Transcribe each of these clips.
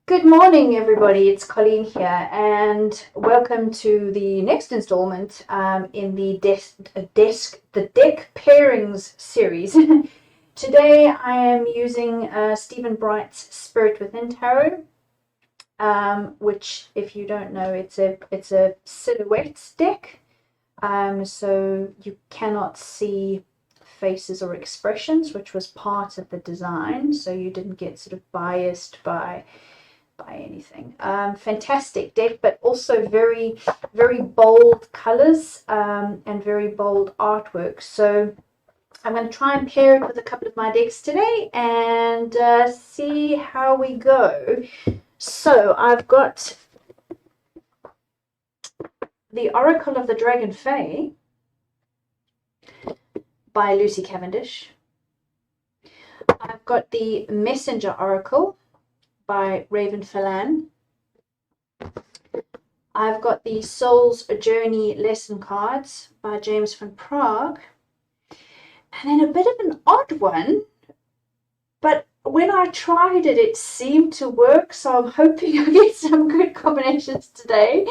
Good morning, everybody. It's Colleen here, and welcome to the next installment in the Deck Pairings Series. Today, I am using Stephen Bright's Spirit Within Tarot, which, if you don't know, it's a silhouette deck, so you cannot see faces or expressions, which was part of the design, so you didn't get sort of biased by anything. Fantastic deck, but also very, very bold colors and very bold artwork. So I'm going to try and pair it with a couple of my decks today and see how we go. So I've got the Oracle of the Dragon Fae by Lucy Cavendish. I've got the Messenger Oracle by Ravynne Phelan. I've got the Soul's Journey lesson cards by James van Praagh. And then a bit of an odd one, but when I tried it, it seemed to work, so I'm hoping I get some good combinations today,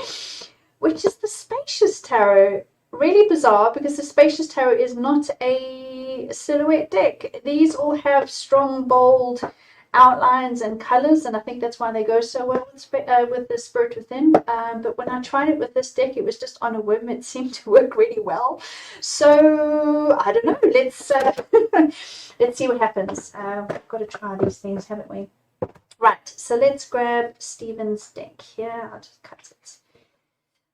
which is the Spacious Tarot. Really bizarre, because the Spacious Tarot is not a silhouette deck. These all have strong, bold outlines and colors, and I think that's why they go so well with the Spirit Within. But when I tried it with this deck, it was just on a whim. It seemed to work really well. So I don't know. Let's see what happens. We've got to try these things, haven't we? Right. So let's grab Stephen's deck here. I'll just cut it.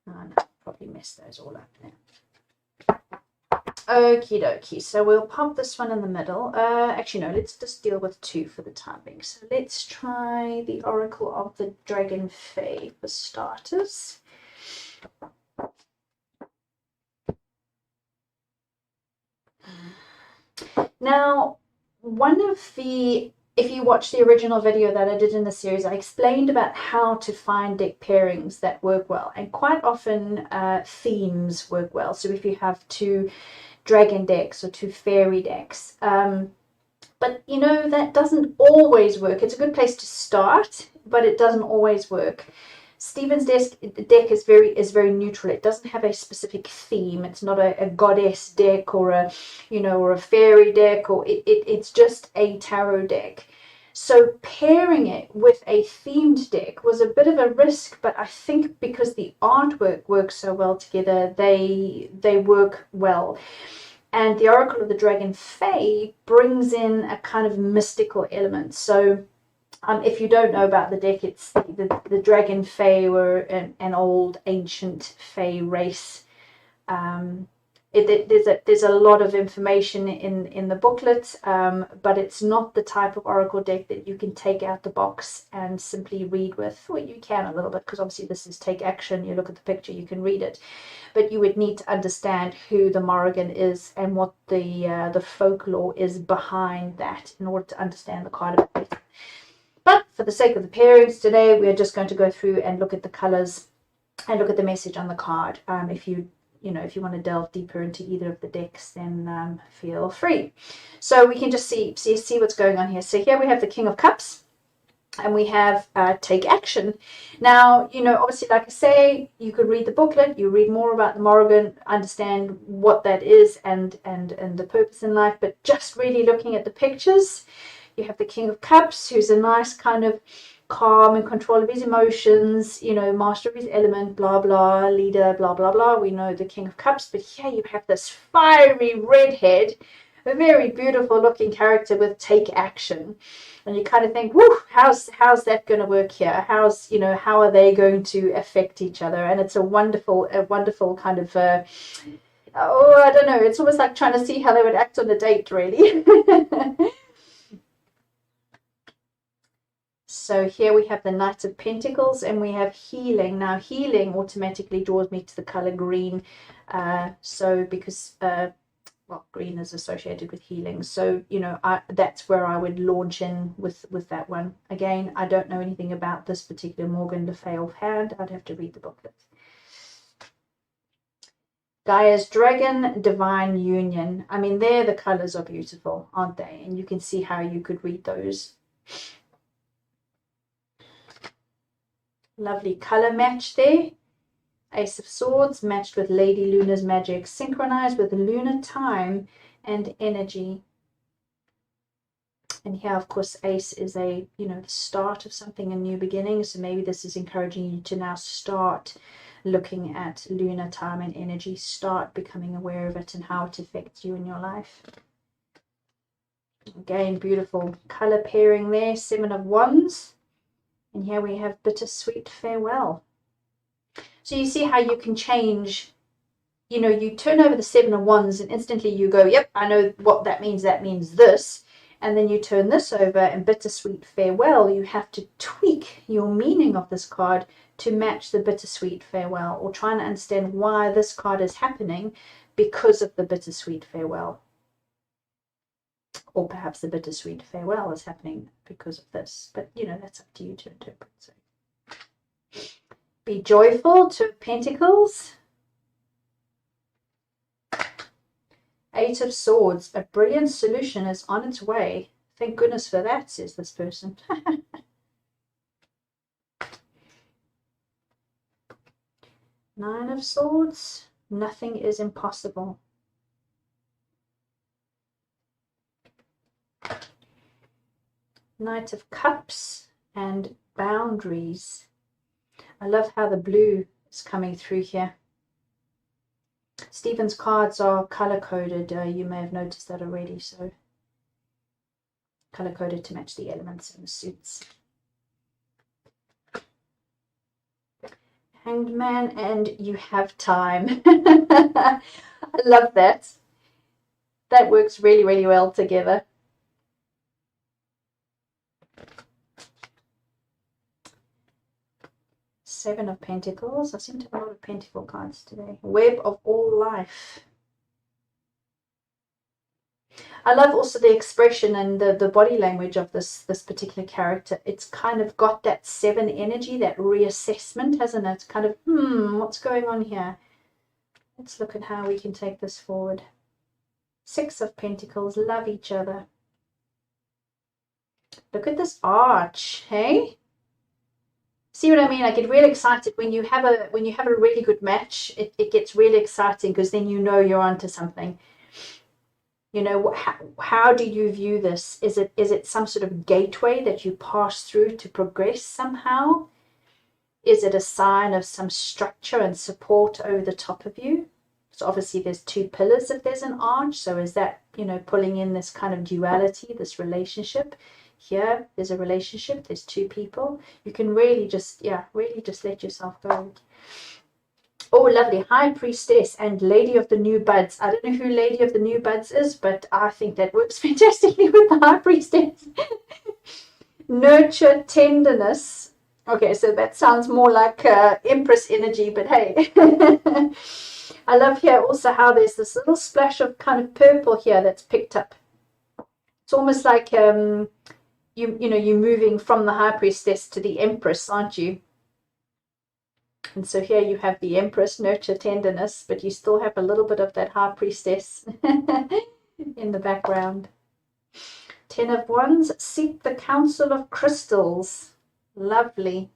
Oh, no, probably messed those all up now. Okie dokie, so we'll pop this one in the middle. Actually, no, let's just deal with two for the time being. So let's try the Oracle of the Dragon Fae for starters. Now, if you watch the original video that I did in the series, I explained about how to find deck pairings that work well. And quite often, themes work well. So if you have two dragon decks or two fairy decks. But you know, that doesn't always work. It's a good place to start, but it doesn't always work. Stephen's deck is very neutral. It doesn't have a specific theme. It's not a goddess deck or a fairy deck, or it's just a tarot deck. So pairing it with a themed deck was a bit of a risk, but I think because the artwork works so well together, they work well. And the Oracle of the Dragon Fae brings in a kind of mystical element. So if you don't know about the deck, it's the Dragon Fae were an old ancient Fae race. There's a lot of information in the booklet, but it's not the type of oracle deck that you can take out the box and simply read with. Well, you can a little bit, because obviously this is take action. You look at the picture, you can read it, but you would need to understand who the Morrigan is and what the folklore is behind that in order to understand the card a bit. But for the sake of the pairings today, we're just going to go through and look at the colors and look at the message on the card. If you want to delve deeper into either of the decks, then feel free. So we can just see what's going on here. So here we have the King of Cups, and we have take action. Now, obviously, like I say, you could read the booklet, you read more about the Morrigan, understand what that is and the purpose in life, but just really looking at the pictures, you have the King of Cups, who's a nice kind of calm and control of his emotions, master of his element, blah, blah, leader, blah, blah, blah. We know the King of Cups, but here you have this fiery redhead, a very beautiful looking character with take action. And you kind of think, whoo, how's that going to work here? How are they going to affect each other? And it's a wonderful kind of, I don't know, it's almost like trying to see how they would act on a date, really. So here we have the Knight of Pentacles, and we have healing. Now, healing automatically draws me to the color green. Because green is associated with healing. So, that's where I would launch in with that one. Again, I don't know anything about this particular Morgan Le Fay offhand. I'd have to read the booklet. Gaia's Dragon, Divine Union. I mean, there the colors are beautiful, aren't they? And you can see how you could read those. Lovely color match there. Ace of Swords matched with Lady Luna's magic, synchronized with lunar time and energy. And here, of course, Ace is a, the start of something, a new beginning. So maybe this is encouraging you to now start looking at lunar time and energy, start becoming aware of it and how it affects you in your life. Again, beautiful color pairing there, 7 of Wands. And here we have Bittersweet Farewell. So you see how you can change, you turn over the 7 of Wands and instantly you go, yep, I know what that means. That means this. And then you turn this over and Bittersweet Farewell, you have to tweak your meaning of this card to match the Bittersweet Farewell, or trying to understand why this card is happening because of the Bittersweet Farewell. Or perhaps the Bittersweet Farewell is happening because of this. But, that's up to you to interpret. So. Be joyful, 2 of Pentacles. 8 of Swords. A brilliant solution is on its way. Thank goodness for that, says this person. 9 of Swords. Nothing is impossible. Knight of Cups and Boundaries. I love how the blue is coming through here. Stephen's cards are color-coded. You may have noticed that already. So color-coded to match the elements and the suits. Hanged Man and You Have Time. I love that. That works really, really well together. Seven of Pentacles. I seem to have a lot of Pentacle cards today. Web of All Life. I love also the expression and the body language of this particular character. It's kind of got that 7 energy, that reassessment, hasn't it? It's kind of, what's going on here? Let's look at how we can take this forward. 6 of Pentacles, love each other. Look at this arch, hey? See what I mean? I get really excited when you have a really good match. It gets really exciting because then you're onto something. How do you view this? Is it some sort of gateway that you pass through to progress somehow? Is it a sign of some structure and support over the top of you? So obviously there's 2 pillars if there's an arch. So is that, pulling in this kind of duality, this relationship? Here, there's a relationship, there's 2 people. You can really just let yourself go. Oh, lovely. High Priestess and Lady of the New Buds. I don't know who Lady of the New Buds is, but I think that works fantastically with the High Priestess. Nurture, tenderness. Okay, so that sounds more like Empress energy, but hey. I love here also how there's this little splash of kind of purple here that's picked up. It's almost like you're moving from the High Priestess to the Empress, aren't you? And so here you have the Empress, nurture, tenderness, but you still have a little bit of that High Priestess in the background. 10 of Wands, seek the Council of Crystals. Lovely.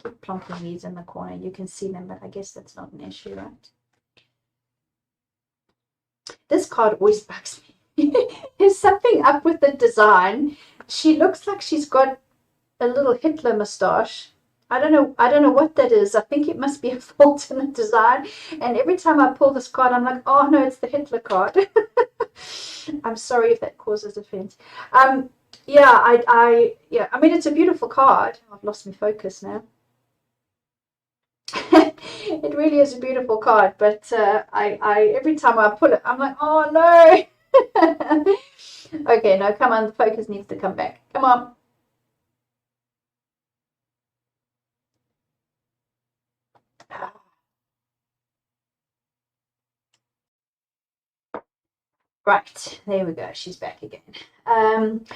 Keep plonking these in the corner. You can see them, but I guess that's not an issue, right? This card always bugs me. There's something up with the design. She looks like she's got a little Hitler moustache. I don't know what that is. I think it must be a fault in the design. And every time I pull this card, I'm like, oh no, it's the Hitler card. I'm sorry if that causes offense. I mean, it's a beautiful card. I've lost my focus now. It really is a beautiful card, but I every time I pull it, I'm like, oh no. Okay, no, come on, the focus needs to come back. Come on. Right, there we go. She's back again.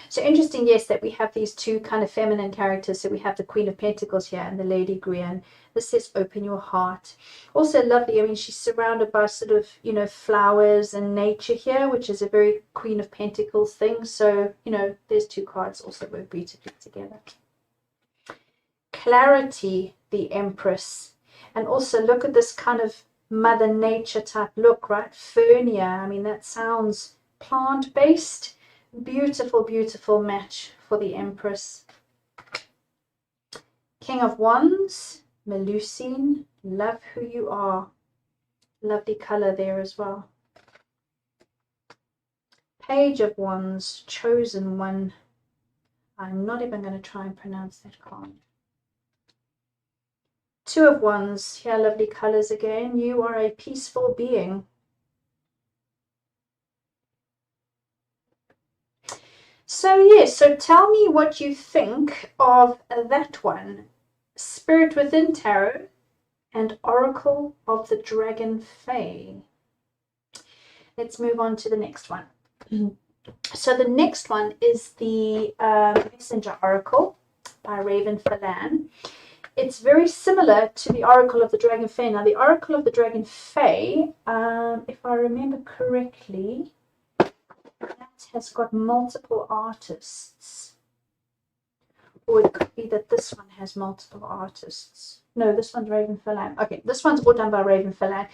So interesting, yes, that we have these 2 kind of feminine characters. So we have the Queen of Pentacles here and the Lady Grian. This says open your heart. Also lovely. I mean, she's surrounded by sort of, flowers and nature here, which is a very Queen of Pentacles thing. So, there's 2 cards also work beautifully together. clarity, the Empress. And also look at this kind of Mother Nature type look, right? Fernia. I mean, that sounds plant-based. Beautiful, beautiful match for the Empress. King of Wands, Melusine. Love who you are. Lovely color there as well. Page of Wands, Chosen One. I'm not even going to try and pronounce that card. Two of Wands, here, lovely colors again. You are a peaceful being. So yes, so tell me what you think of that one. Spirit Within Tarot and Oracle of the Dragon Fae. Let's move on to the next one. So the next one is the Messenger Oracle by Ravynne Phelan. It's very similar to the Oracle of the Dragon Fae. Now, the Oracle of the Dragon Fae, if I remember correctly, that has got multiple artists. Or it could be that this one has multiple artists. No, this one's Ravynne Phelan. Okay, this one's all done by Ravynne Phelan.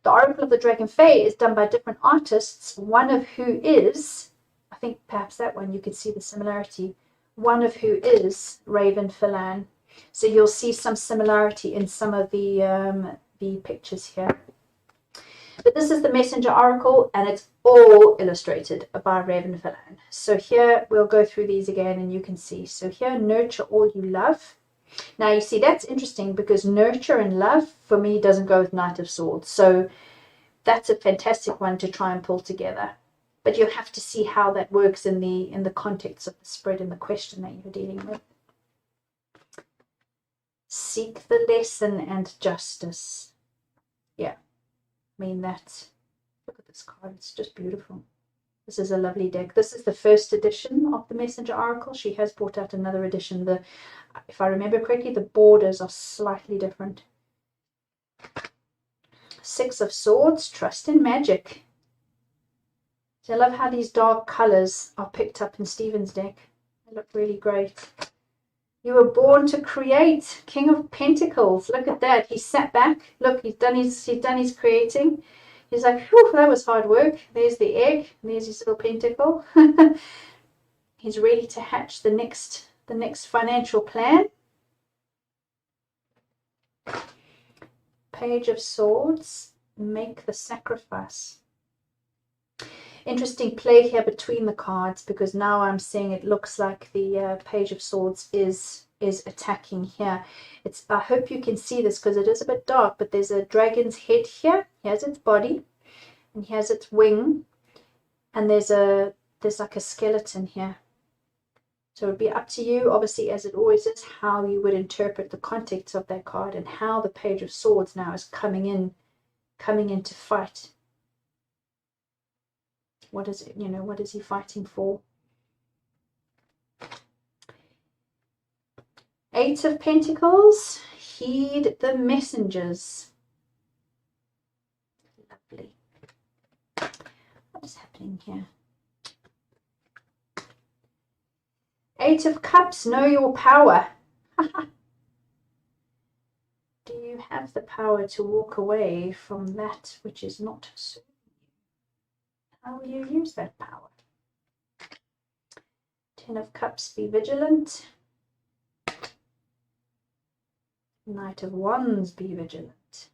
The Oracle of the Dragon Fae is done by different artists, one of who is, I think perhaps that one you could see the similarity, one of who is Ravynne Phelan. So you'll see some similarity in some of the pictures here. But this is the Messenger Oracle, and it's all illustrated by Ravynne Phelan. So here we'll go through these again, and you can see. So here, nurture all you love. Now you see that's interesting because nurture and love for me doesn't go with Knight of Swords. So that's a fantastic one to try and pull together. But you'll have to see how that works in the context of the spread and the question that you're dealing with. Seek the lesson and justice. Yeah, I mean that. Look at this card, it's just beautiful. This is a lovely deck. This is the first edition of the Messenger Oracle. She has brought out another edition. If I remember correctly, the borders are slightly different. Six of Swords, trust in magic. So I love how these dark colors are picked up in Stephen's deck. They look really great. You were born to create. King of Pentacles. Look at that. He sat back. Look, he's done his creating. He's like, whew, that was hard work. There's the egg. There's his little pentacle. He's ready to hatch the next financial plan. Page of Swords. Make the sacrifice. Interesting play here between the cards, because now I'm seeing it looks like the Page of Swords is attacking here. I hope you can see this because it is a bit dark, but there's a dragon's head here. Here's its body, and here's its wing, and there's like a skeleton here. So it would be up to you, obviously, as it always is, how you would interpret the context of that card and how the Page of Swords now is coming in to fight. What is it? What is he fighting for? Eight of Pentacles. Heed the messengers. Lovely. What is happening here? Eight of Cups. Know your power. Do you have the power to walk away from that which is not serving you? How will you use that power? Ten of Cups. Be vigilant. Knight of Wands, be vigilant.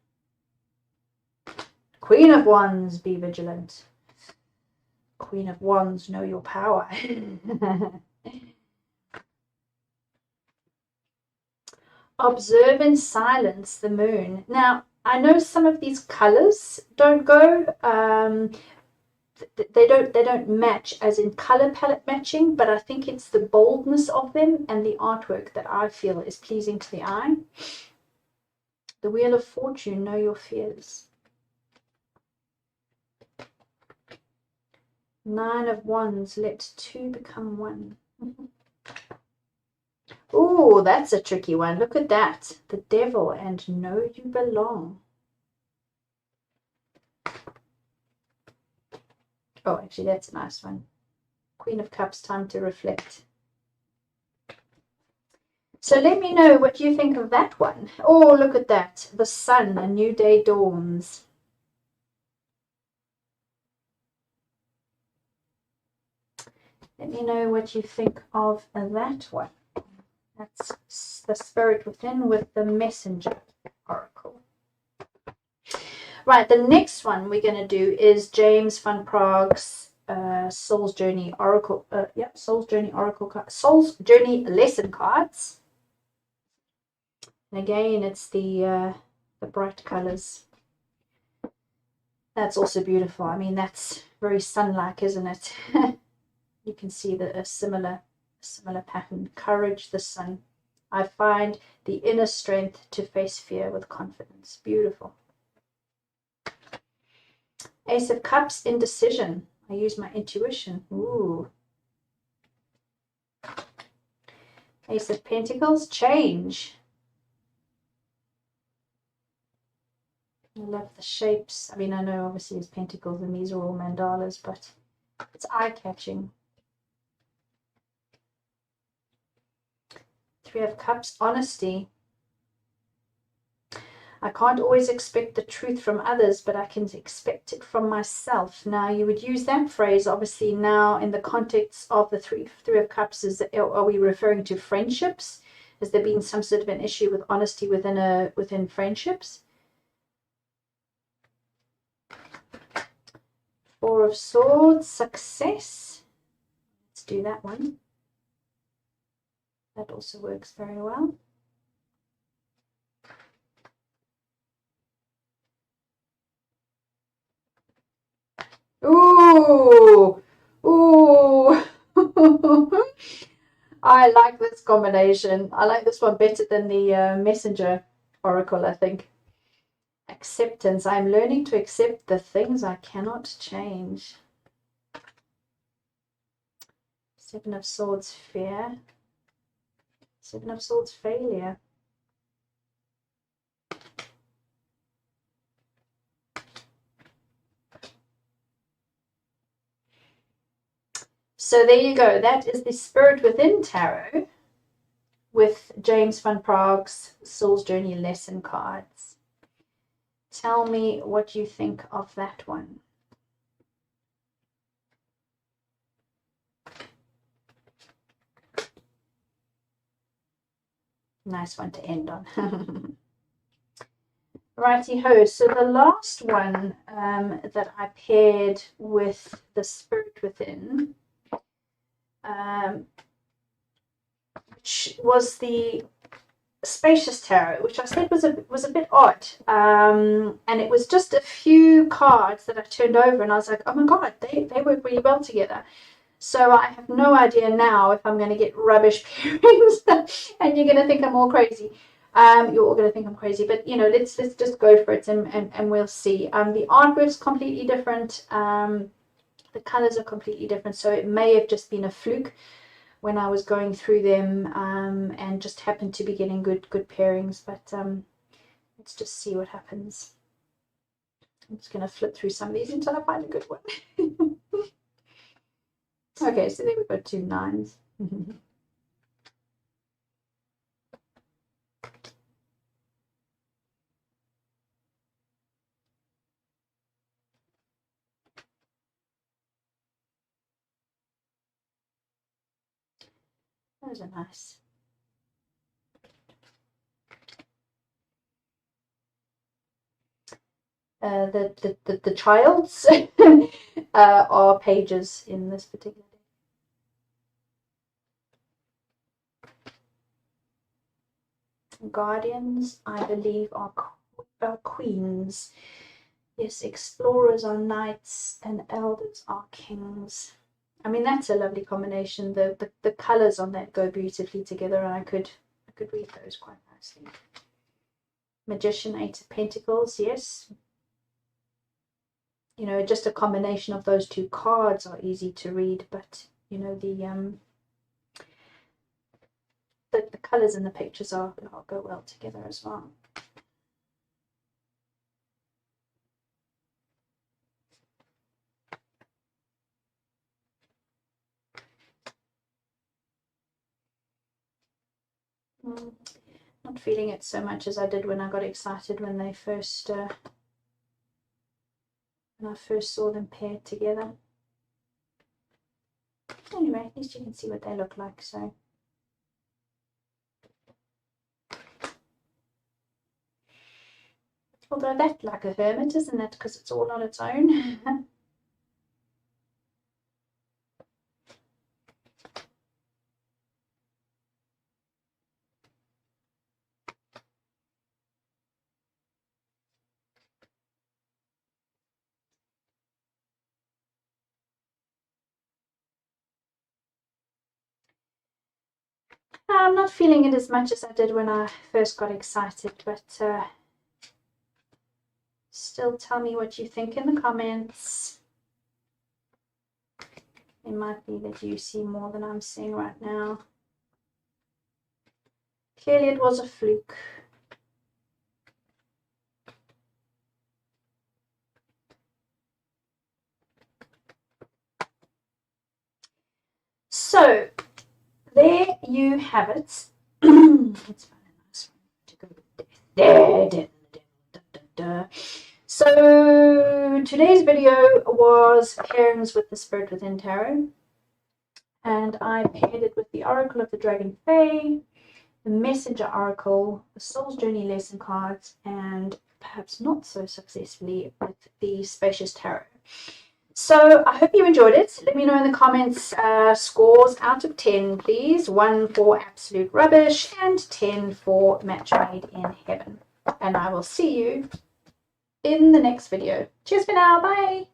Queen of Wands, be vigilant. Queen of Wands, know your power. Observe in silence the moon. Now, I know some of these colors don't go, they don't match as in color palette matching, but I think it's the boldness of them and the artwork that I feel is pleasing to the eye. The Wheel of Fortune, know your fears. Nine of Wands, let two become one. Oh, that's a tricky one. Look at that. The Devil and know you belong. Oh, actually, that's a nice one. Queen of Cups, time to reflect. So let me know what you think of that one. Oh, look at that. The sun, a new day dawns. Let me know what you think of that one. That's the Spirit Within with the Messenger Oracle. Right, the next one we're going to do is James van Praagh's Soul's Journey Oracle. Soul's Journey Oracle card. Soul's Journey lesson cards. And again, it's the bright colors. That's also beautiful. I mean, that's very sun-like, isn't it? You can see a similar pattern. Courage, the sun. I find the inner strength to face fear with confidence. Beautiful. Ace of Cups, indecision. I use my intuition. Ooh. Ace of Pentacles, change. I love the shapes. I mean, I know obviously it's pentacles and these are all mandalas, but it's eye-catching. Three of Cups, honesty. I can't always expect the truth from others, but I can expect it from myself. Now, you would use that phrase, obviously, now in the context of the three of Cups. Are we referring to friendships? Has there been some sort of an issue with honesty within friendships? Four of Swords, success. Let's do that one. That also works very well. Ooh, ooh. I like this combination. I like this one better than the Messenger Oracle, I think. Acceptance. I'm learning to accept the things I cannot change. Seven of Swords, fear. Seven of Swords, failure. So there you go. That is the Spirit Within Tarot with James van Praagh's Soul's Journey lesson cards. Tell me what you think of that one. Nice one to end on. Righty ho. So the last one that I paired with the Spirit Within, which was the Spacious Tarot, which I said was a bit odd, and it was just a few cards that I turned over, and I was like, oh my god, they work really well together. So I have no idea now if I'm going to get rubbish pairings, and you're going to think I'm all crazy. You're all going to think I'm crazy, but you know, let's just go for it, and we'll see. The artwork's completely different. The colors are completely different, so it may have just been a fluke when I was going through them, and just happened to be getting good pairings. But let's just see what happens. I'm just going to flip through some of these until I find a good one. Okay, so there we've got 2 9s. Those are nice. The childs are pages in this particular deck. Guardians, I believe, are queens. Yes, explorers are knights and elders are kings. I mean, that's a lovely combination. The colors on that go beautifully together, and I could read those quite nicely. Magician, 8 of Pentacles, yes. You know, just a combination of those two cards are easy to read, but you know, the colors in the pictures go well together as well. Not feeling it so much as I did when I got excited when they first when I first saw them paired together. Anyway, at least you can see what they look like. So although that's like a hermit, isn't it? Because it's all on its own. I'm not feeling it as much as I did when I first got excited, but still tell me what you think in the comments. It might be that you see more than I'm seeing right now. Clearly it was a fluke. So there you have it. Let's find a nice one to go with there. So today's video was pairings with the Spirit Within Tarot, and I paired it with the Oracle of the Dragon Fae, the Messenger Oracle, the Soul's Journey lesson cards, and perhaps not so successfully with the Spacious Tarot. So I hope you enjoyed it. Let me know in the comments scores out of 10, please. 1 for absolute rubbish and 10 for match made in heaven. And I will see you in the next video. Cheers for now. Bye.